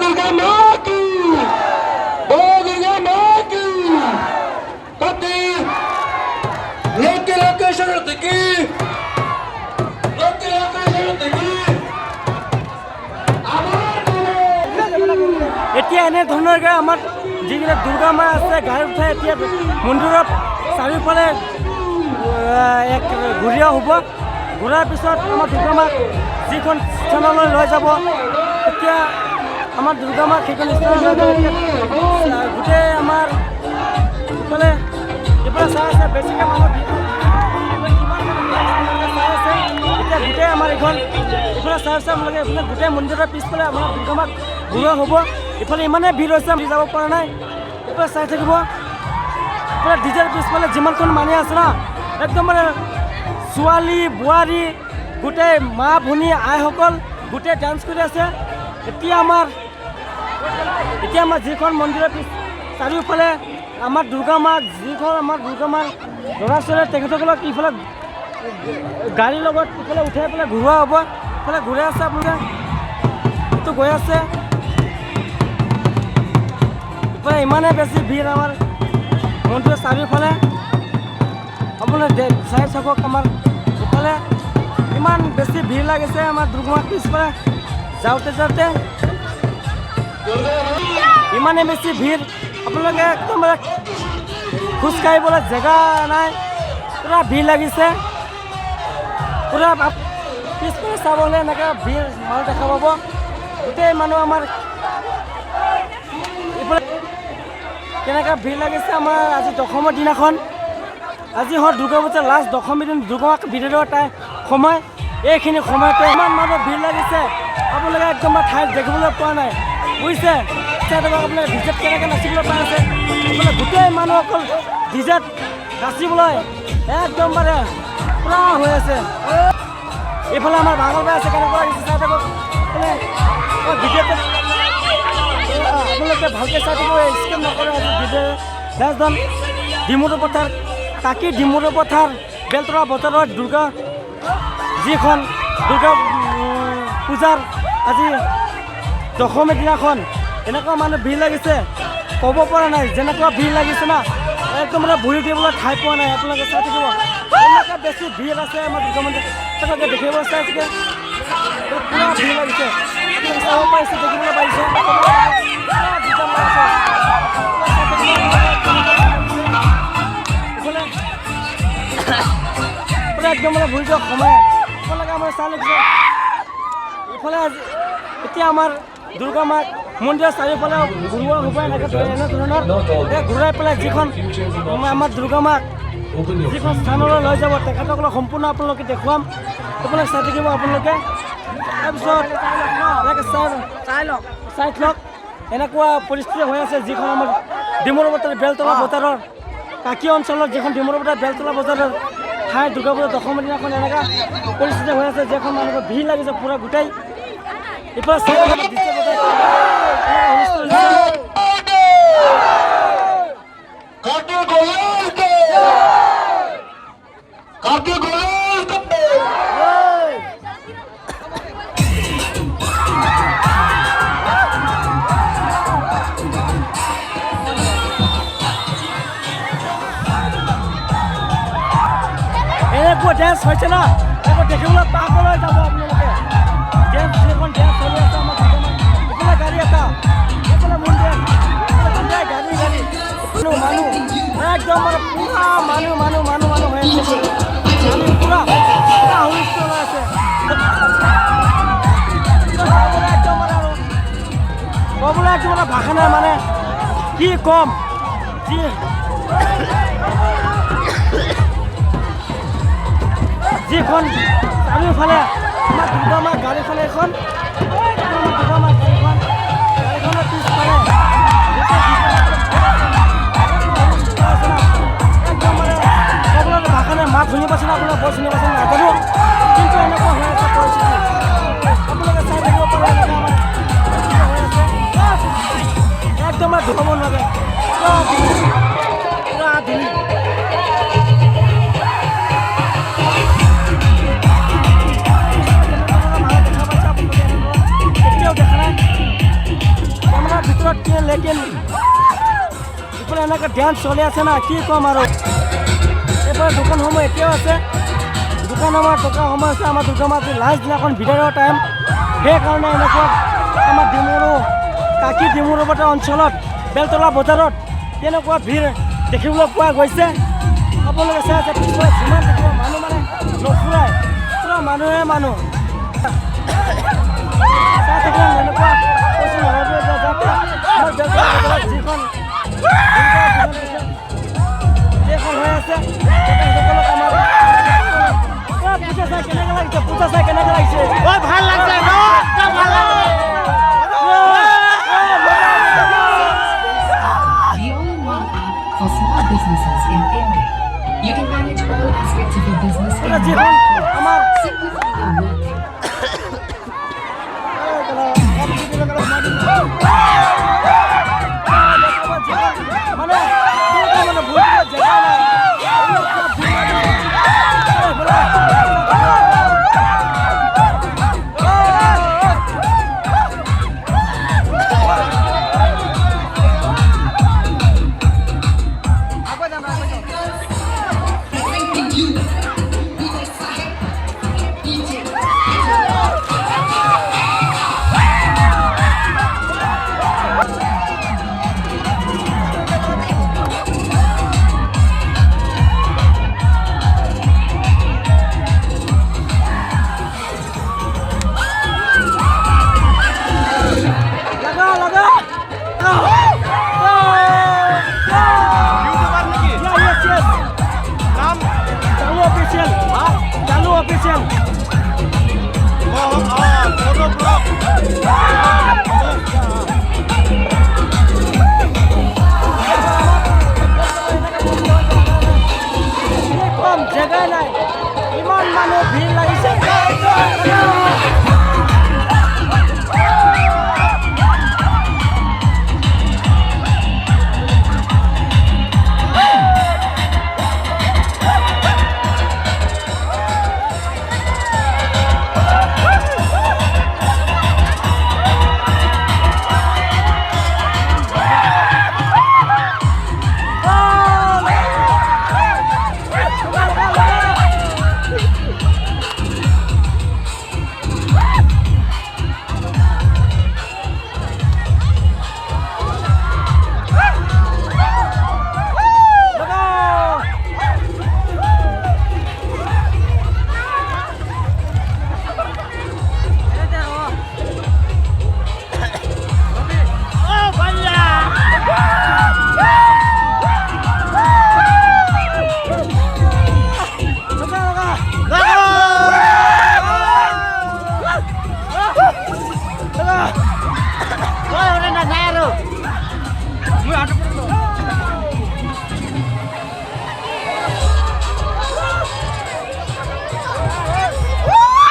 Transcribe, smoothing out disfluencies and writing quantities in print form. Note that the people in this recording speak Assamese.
दुर्गा माँ की, बो दुर्गा माँ की, कति लोके लोके शरद की, लोके लोके शरद की। এতিয়া এনেধৰণৰকৈ আমাৰ যিবিলাক দুৰ্গা মা আছে গাড়ী উঠাই এতিয়া মন্দিৰৰ চাৰিওফালে এক ঘূৰিয়া হ'ব। ঘূৰাৰ পিছত আমাৰ দুৰ্গা মাক যিখন স্থানলৈ লৈ যাব, এতিয়া আমাৰ দুৰ্গা মাক সেইখন স্থানলৈ লৈ যাব। গোটেই আমাৰ ইফালে চাই আছে বেছিকৈ মানুহ চাই আছে। এতিয়া গোটেই আমাৰ এইখন ইফালে চাই আছে আপোনালোকে, এইফালে গোটেই মন্দিৰৰ পিছফালে আমাৰ দুৰ্গা মাক ঘূৰোৱা হ'ব। ইফালে ইমানেই ভিৰ হৈছে আমি যাব পৰা নাই, এইফালে চাই থাকিব। ইফালে ডিজেৰ পিছফালে যিমানখন মানুহ আছে না, একদম মানে ছোৱালী বোৱাৰী গোটেই মা ভনী আইসকল গোটেই ডান্স কৰি আছে। এতিয়া আমাৰ যিখন মন্দিৰৰ চাৰিওফালে আমাৰ দুৰ্গা মাক, যিখন আমাৰ দুৰ্গা মাক ল'ৰা ছোৱালী তেখেতসকলক ইফালে গাড়ীৰ লগত ইফালে উঠাই পেলাই ঘূৰোৱা হ'ব। ইফালে ঘূৰাই আছে আপোনালোকে, এইটো গৈ আছে। ইফালে ইমানেই বেছি ভিৰ আমাৰ মন্দিৰৰ চাৰিওফালে, আপোনালোকে চাই চাওক। আমাৰ ইফালে ইমান বেছি ভিৰ লাগিছে আমাৰ দুৰ্গা মাক পিছফালে যাওঁতে যাওঁতে, ইমানেই বেছি ভিৰ আপোনালোকে একদম খোজকাঢ়িবলৈ জেগা নাই, পূৰা ভিৰ লাগিছে। পূৰা পিছফালে চাবলৈ এনেকৈ ভিৰ মানুহ দেখা পাব। গোটেই মানুহ আমাৰ এইফালে কেনেকৈ ভিৰ লাগিছে। আমাৰ আজি দশমৰ দিনাখন, আজি হ'ল দুৰ্গা পূজাৰ লাষ্ট দশমী দিন, দুৰ্গা মাক বিদায় তাই সময়। এইখিনি সময়তে ইমান মানুহ ভিৰ লাগিছে, আপোনালোকে একদম ঠাইত দেখিবলৈ পোৱা নাই বুজিছে। আপোনালোকে ডিজেত কেনেকৈ নাচিবলৈ পাই আছে, আপোনালোকে গোটেই মানুহ অকল ডিজেত নাচিবলৈ একদম মানে পূৰা হৈ আছে। এইফালে আমাৰ ভাগৰ পাই আছে, কেনেকুৱা লাগিছে চাই থাকক। ডিজেত আপোনালোকে ভালকৈ চাই থাকিব, স্কেপ নকৰে। আজি ডিজে ৰাজধান ডিমৰু পথাৰ, কাকি ডিমৰু পথাৰ বেলতৰা বতৰত দুৰ্গা যিখন দুৰ্গা পূজাৰ আজি দশমী দিনাখন এনেকুৱা মানুহ ভিৰ লাগিছে, ক'ব পৰা নাই। যেনেকুৱা ভিৰ লাগিছে না, একদম মানে ভৰি দিবলৈ ঠাই পোৱা নাই। আপোনালোকে চাই থাকিব, এনেকুৱা বেছি ভিৰ আছে আমাৰ দুৰ্গা মন্দিৰ। তেওঁলোকে দেখিব চাইছে, পূৰা ভিৰ লাগিছে, চাব পাৰিছে, দেখিবলৈ পাৰিছে। একদম মানে ভৰি দিয়ক সময় আপোনালোকে আমাৰ চাই লাগিছে। ইফালে এতিয়া আমাৰ দুৰ্গা মাক মন্দিৰৰ চাৰিওফালে ঘূৰোৱা হ'ব। এনেধৰণৰ ঘূৰাই পেলাই যিখন আমাৰ দুৰ্গা মাক যিখন স্থানলৈ লৈ যাব, তেখেতসকলক সম্পূৰ্ণ আপোনালোকে দেখুৱাম। আপোনালোকে চাই থাকিব আপোনালোকে। তাৰপিছত চাই লওক এনেকুৱা পৰিস্থিতি হৈ আছে, যিখন আমাৰ ডিমৰু পথাৰ বেলতলা বজাৰৰ কাকি অঞ্চলত, যিখন ডিমৰু পথাৰ বেলতলা বজাৰৰ ঠাই দুৰ্গা পূজা দশমী দিনাখন এনেকুৱা পৰিস্থিতি হৈ আছে, যিখন মানুহৰ ভিৰ লাগিছে পূৰা গোটেই। ইফালে চাই এনেকুৱা ডেন্স হৈছে না, একো দেখিবলৈ পাবলৈ যাব আপোনালোকে। ডেন্স যিখন ডেন্স চলি আছে আমাৰ এইফালে গাড়ী এটা, এইফালে মন্দিৰ, গাড়ী মানুহ একদম মানে পূৰা মানুহ হৈ আছে। আমি পূৰা হুলস্থুল হৈ আছে, ক'বলৈ একদম মানে ভাষা নাই, মানে কি ক'ম। যিখন চাৰিওফালে আমাৰ দুৰ্গা মাৰ গাড়ীখন, এখন দুৰ্গা মাৰ গাড়ীখনৰ পিছফালে একদম মানে ক'বলৈ ভাষা নাই। মাত শুনি পাইছে না আপোনালোকে, বৰ চিনি পাইছে নাজানো, কিন্তু এনেকুৱা হৈ আছে পৰিস্থিতি। আপোনালোকে চাই থাকিব পাৰে, একদম মানে ধুব নালাগে, পূৰা ধুলি। এতিয়াও দেখা নাই লেকিন ইফালে এনেকৈ ডেন্স চলি আছে না কি ক'ম আৰু এইফালে দোকানসমূহ এতিয়াও আছে দোকানসমূহ টকা সময় আছে আমাৰ দুৰ্গা মাৰ লাষ্ট দিনাখন ভিতৰৰ টাইম সেইকাৰণে এনেকুৱা আমাৰ ডিমৰু কাকি ডিমৰু বজাৰ অঞ্চলত বেলতলা বজাৰত তেনেকুৱা ভিৰ দেখিবলৈ পোৱা গৈছে আপোনালোকে চাই আছে পিছফালে যিমান দেখিব মানুহ মানে নুফুৰাই পূৰা মানুহে মানুহ চাই থাকিলে এনেকুৱা কৈছোঁ নহয় যে যাতে আমাৰ বেলতলা বজাৰত যিখন হৈ আছে তেখেতসকলক আমাৰ পূজা চাই কেনেকৈ লাগিছে পূজা চাই কেনেকৈ লাগিছে ভাল লাগছে ভাল লাগছে for small businesses in India. You can manage all aspects of your business in one যিখন আমাৰ simplify your work. মানে ভুল জেগা Official.